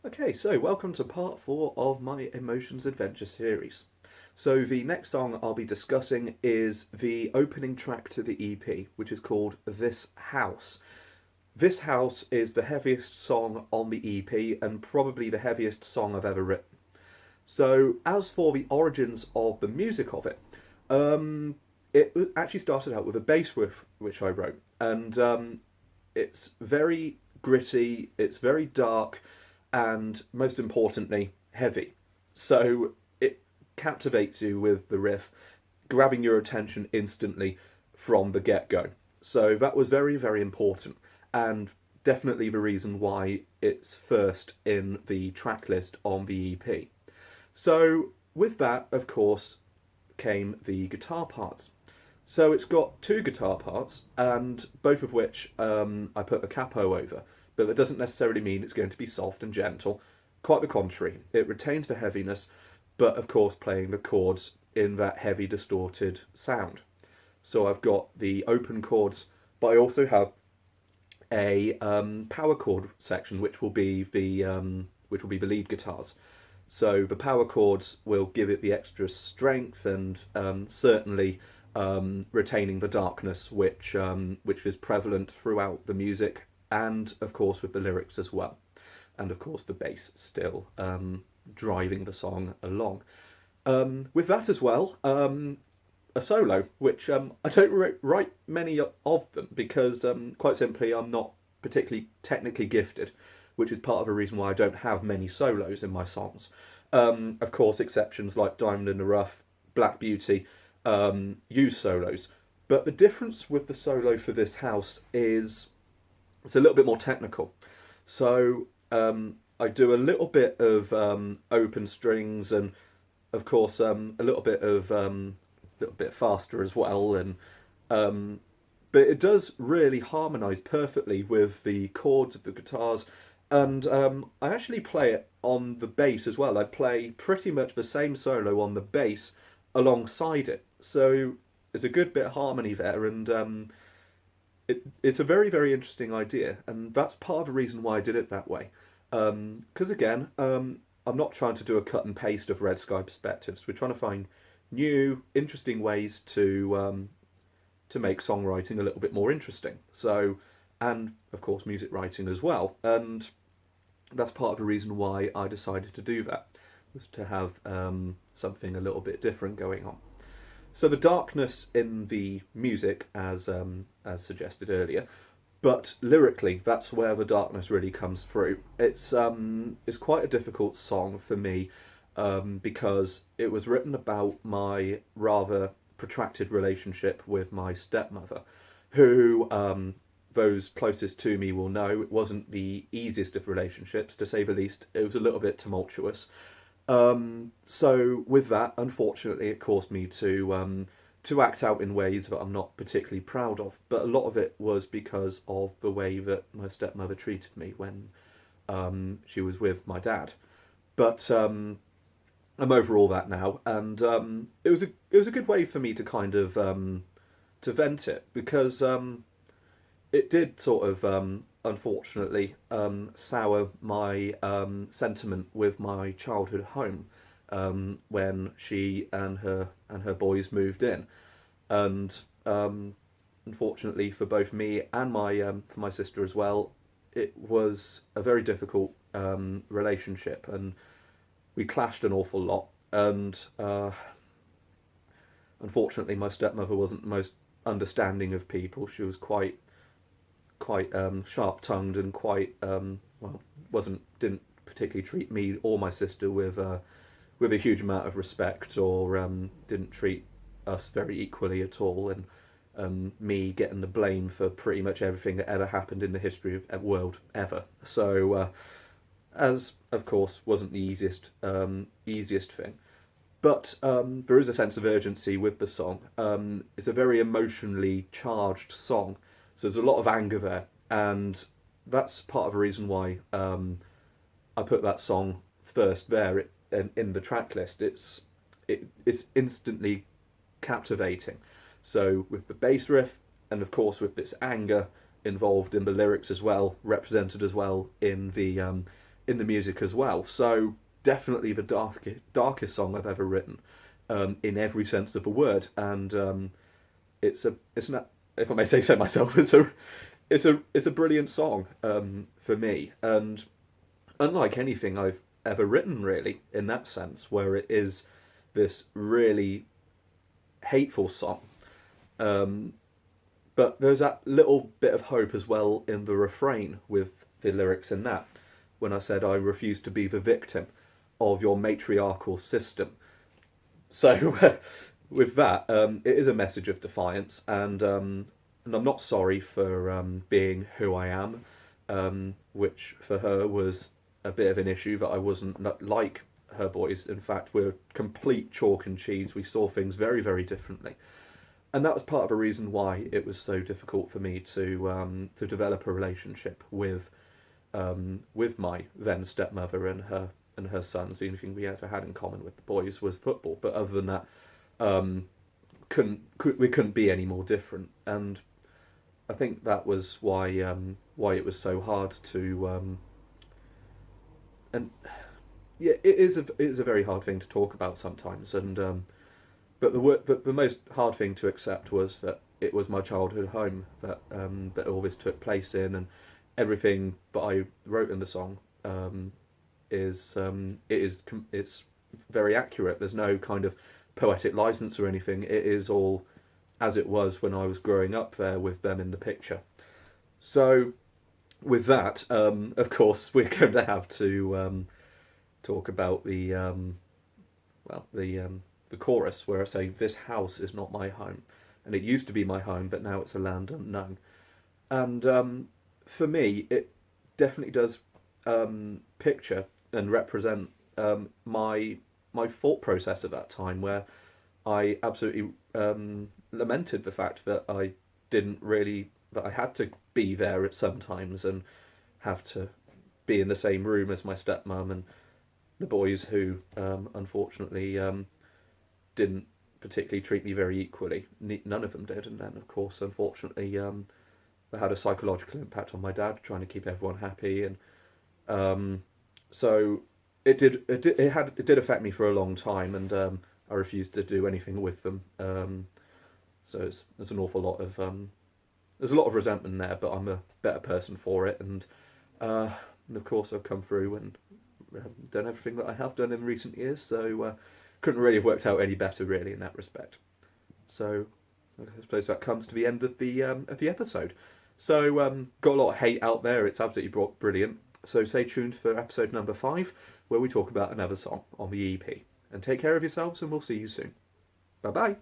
Okay, so welcome to part 4 of my Emotions Adventure series. So the next song I'll be discussing is the opening track to the EP, which is called This House. This House is the heaviest song on the EP and probably the heaviest song I've ever written. So as for the origins of the music of it, it actually started out with a bass riff which I wrote, and it's very gritty, it's very dark, and most importantly, heavy. So it captivates you with the riff, grabbing your attention instantly from the get go. So that was very, very important, and definitely the reason why it's first in the track list on the EP. So, with that, of course, came the guitar parts. So it's got two guitar parts, and both of which I put a capo over, but that doesn't necessarily mean it's going to be soft and gentle. Quite the contrary, it retains the heaviness, but of course playing the chords in that heavy distorted sound. So I've got the open chords, but I also have a power chord section, which will be the lead guitars. So the power chords will give it the extra strength and certainly retaining the darkness which is prevalent throughout the music and of course with the lyrics as well. And of course the bass still driving the song along. With that as well, a solo, which I don't write many of them because quite simply I'm not particularly technically gifted, which is part of the reason why I don't have many solos in my songs. Of course, exceptions like Diamond in the Rough, Black Beauty use solos. But the difference with the solo for this house is it's a little bit more technical. So I do a little bit of open strings and, of course, a little bit faster as well, and but it does really harmonise perfectly with the chords of the guitars. And I actually play it on the bass as well. I play pretty much the same solo on the bass alongside it. So there's a good bit of harmony there, and it's a very, very interesting idea. And that's part of the reason why I did it that way. Because again, I'm not trying to do a cut and paste of Red Sky Perspectives. We're trying to find new, interesting ways to make songwriting a little bit more interesting. So, and of course music writing as well. And that's part of the reason why I decided to do that, was to have something a little bit different going on. So the darkness in the music, as suggested earlier, but lyrically, that's where the darkness really comes through. It's quite a difficult song for me because it was written about my rather protracted relationship with my stepmother, who those closest to me will know it wasn't the easiest of relationships, to say the least. It was a little bit tumultuous. So with that, unfortunately, it caused me to act out in ways that I'm not particularly proud of. But a lot of it was because of the way that my stepmother treated me when she was with my dad. But I'm over all that now, and it was a good way for me to kind of to vent it, because it did sort of unfortunately sour my sentiment with my childhood home when she and her boys moved in, and unfortunately for both me and for my sister as well, it was a very difficult relationship, and we clashed an awful lot. And unfortunately, my stepmother wasn't the most understanding of people. She was quite sharp-tongued and quite well, didn't particularly treat me or my sister with a huge amount of respect, or didn't treat us very equally at all, and me getting the blame for pretty much everything that ever happened in the history of the world ever. So as of course wasn't the easiest thing. But there is a sense of urgency with the song. It's a very emotionally charged song, so there's a lot of anger there, and that's part of the reason why I put that song first there in the track list. It's instantly captivating. So with the bass riff, and of course with this anger involved in the lyrics as well, represented as well in in the music as well. So definitely the darkest song I've ever written, in every sense of the word. And it's not, if I may say so myself, it's a brilliant song, for me. And unlike anything I've ever written, really, in that sense, where it is this really hateful song. Um, but there's that little bit of hope as well in the refrain with the lyrics in that, when I said I refuse to be the victim of your matriarchal system. So with that, it is a message of defiance, and I'm not sorry for being who I am, which for her was a bit of an issue, that I wasn't like her boys. In fact, we're complete chalk and cheese. We saw things very, very differently. And that was part of the reason why it was so difficult for me to develop a relationship with my then stepmother and her sons. The only thing we ever had in common with the boys was football. But other than that, we couldn't be any more different. And I think that was why it was so hard to and yeah, it is a very hard thing to talk about sometimes. And but the most hard thing to accept was that it was my childhood home that all this took place in, and everything that I wrote in the song it's very accurate. There's no kind of poetic license or anything. It is all as it was when I was growing up there with them in the picture. So with that, of course, we're going to have to talk about the chorus, where I say, "This house is not my home, and it used to be my home, but now it's a land unknown." And for me, it definitely does picture and represent my thought process at that time, where I absolutely lamented the fact that I had to be there at some times and have to be in the same room as my stepmom and the boys who unfortunately didn't particularly treat me very equally. None of them did. And then, of course, unfortunately, that had a psychological impact on my dad, trying to keep everyone happy. And so it did affect me for a long time, and I refused to do anything with them. So there's an awful lot of there's a lot of resentment there, but I'm a better person for it. And of course, I've come through and done everything that I have done in recent years. So couldn't really have worked out any better, really, in that respect. So I suppose that comes to the end of the episode. So got a lot of hate out there. It's absolutely brilliant. So stay tuned for episode number 5, where we talk about another song on the EP. And take care of yourselves, and we'll see you soon. Bye bye.